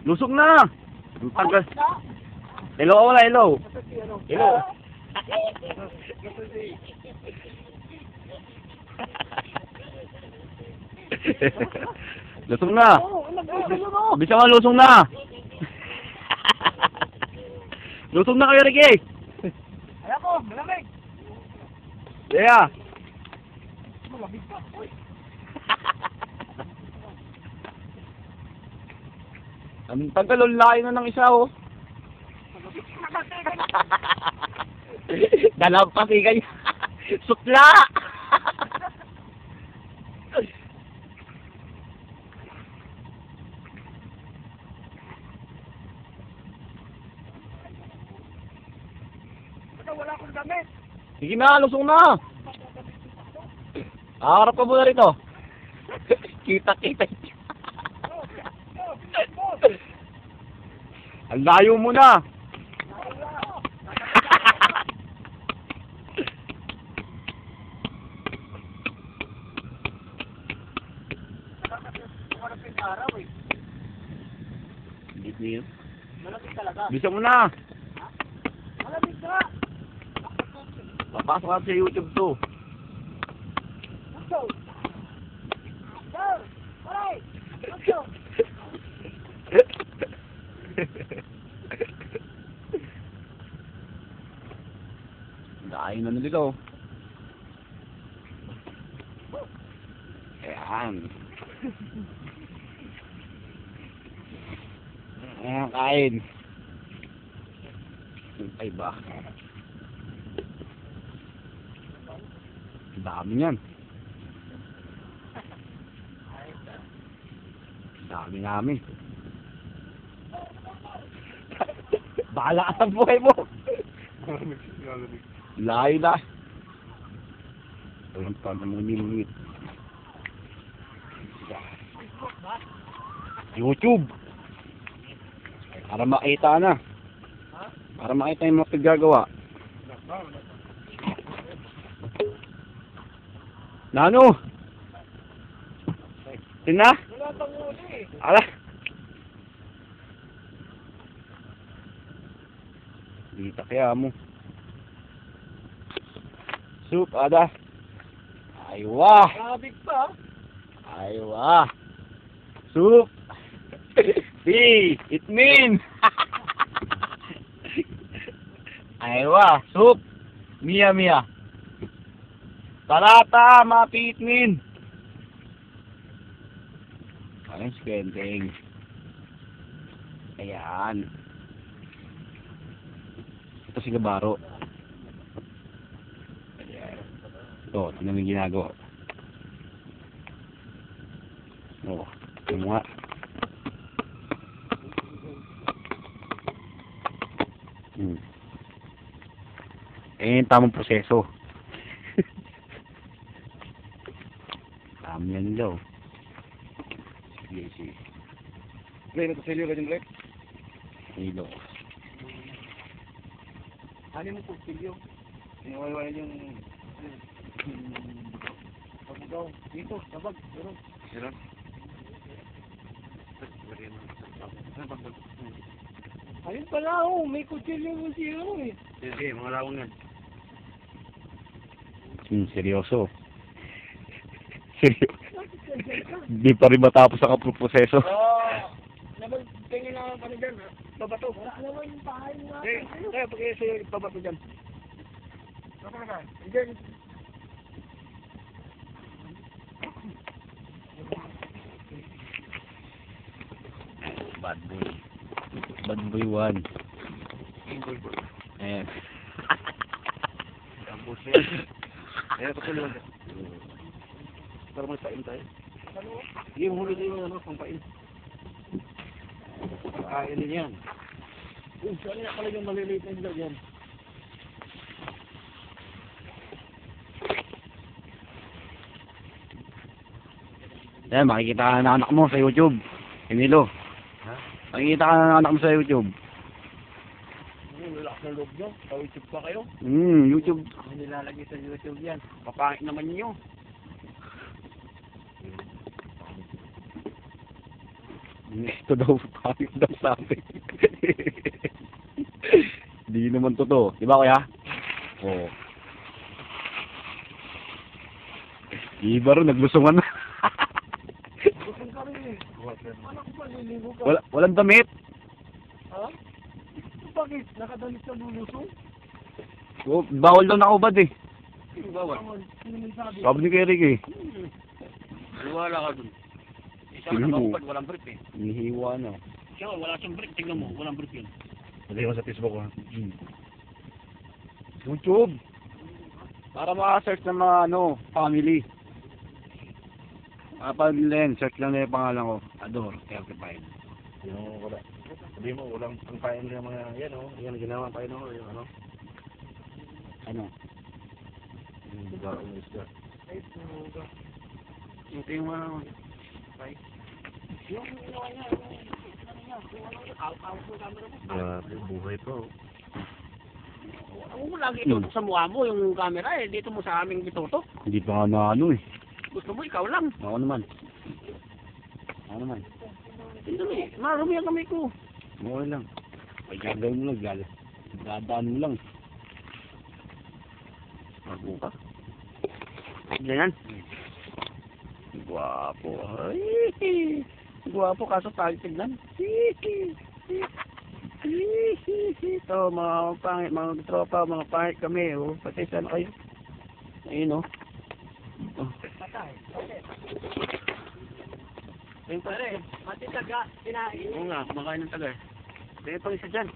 Lusog na! Ang tagal. Hello ka wala, hello. Hello. Lusog na. Bisa ka, lusog na. Lusog na kayo, Ricky. Ayan ko, malamig. Yeah. Malamig pa. Ang tagal, layo na ng isa, oh. Dalawang pasigan niya. Sutla! Wala akong damit. Sige na, lusong na. Harap ka muna rito. Kita-kita. Ang layo mo na. Malamig talaga. Bisa mo na. Malamig ka. Papasok ka sa YouTube to. Let's go. Go. Alright. Let's go. Dahil na nalito. Ayan. Ayan, kain. Ay ba? Dami yan. Dami namin. Bahala ka sa buhay mo. Layo na. Ang tagal ng minimit. YouTube. Para makita na. Para makita yung mga paggagawa. Nano? Tina? Wala pang uli. Ala. Dita kaya mo. Soup, ada. Aywa. Malamig pa. Aywa. Soup. Si, it mean. Aywa, soup. Mia, mia. Talata, mga pitmin. Ayun, spending. Ayan. Ito si Gabaro. Ayan. Ito, tingnan mo yung ginagawa. Oo, tingnan mo nga. Ayan yung tamang proseso. Tama yan daw. Sige, sige. Play na to sa iyo, Rajin Black. Hilo. Ano mo po, Silyo? Inuwaiwai yung... Pagbugaw. Dito, sabag. Meron. Meron? Ayun pala, oh. May kutsilyo mo siya, eh. Sige, mga lawang yan. Seryoso. Seryoso. Hindi pa rin matapos ang proseso. Naman, tingin na ano dyan, ha? Babato. Wala naman yung bahay nga. Kaya pag sa'yo, babato dyan. Baka na ka? Dyan. Bad boy. Bad boy 1. Ayan. Tapos yan. Ayan, patuloy dyan. Para magpain tayo. Hindi mo huli tayo ano, pangpain. Pagkain din yan. Saan na pala yung maliliit na sila dyan? Ayan, makikita ka ng anak mo sa YouTube. Emilio. Ha? Makikita ka ng anak mo sa YouTube. Wala ka ng loob nyo. Sa YouTube pa kayo. YouTube. Hindi lalagay sa YouTube yan. Papangit naman nyo. Ito daw, pangit daw sabi. Di naman totoo. Di ba kuya? Oo. Iba rin, naglusungan na. Gusto ka rin eh. Ano ko pa, liligo ka? Walang damit. Ha? Bakit? Nakadamit ka lulusong? Oh, bawal daw nakubad eh. Bawal. Sino may sabi? Sabi ni Kuya Rick eh. Wala ka dun. Isa ka Sino mo? nakapad, walang brief eh. Hinihiwa na. Siya, wala siyang brief. Tingnan mo, walang brief yun. Sabi ko sa Facebook ha. YouTube. Para maka-search ng mga family. Len, search lang na yung pangalan ko. Ador, 35. Yung wala. Sabi mo, walang pangkain ng mga yan o. Yan, ginawa tayo no. Yung ano. Ano? Yung barong isda. Ay, suga. Ito yung mga... Yung ginawa niya, ano niya, yung ano, out mo camera mo. Grabe, buhay po. Ako mo lagi itutok sa mukha mo yung camera eh. Dito mo sa aming itutok. Hindi pa nga na ano eh. Gusto mo, ikaw lang. Ako naman. Ako naman. Hindi, marumi ang kamay ko. Okay lang. Ay, gagawin mo lang. Dadaan mo lang. Mago ka. Ganyan. Guwapo. Ay, guwapo kaso tayo tignan. Ito, mga pangit, mga tropa, mga pangit kami. Oh. Pati saan kayo? Ayun, oh. Oh. Ayun pa rin. Mati taga, kinain. Oo nga, kumakain ng taga eh. Ayun pang isa dyan.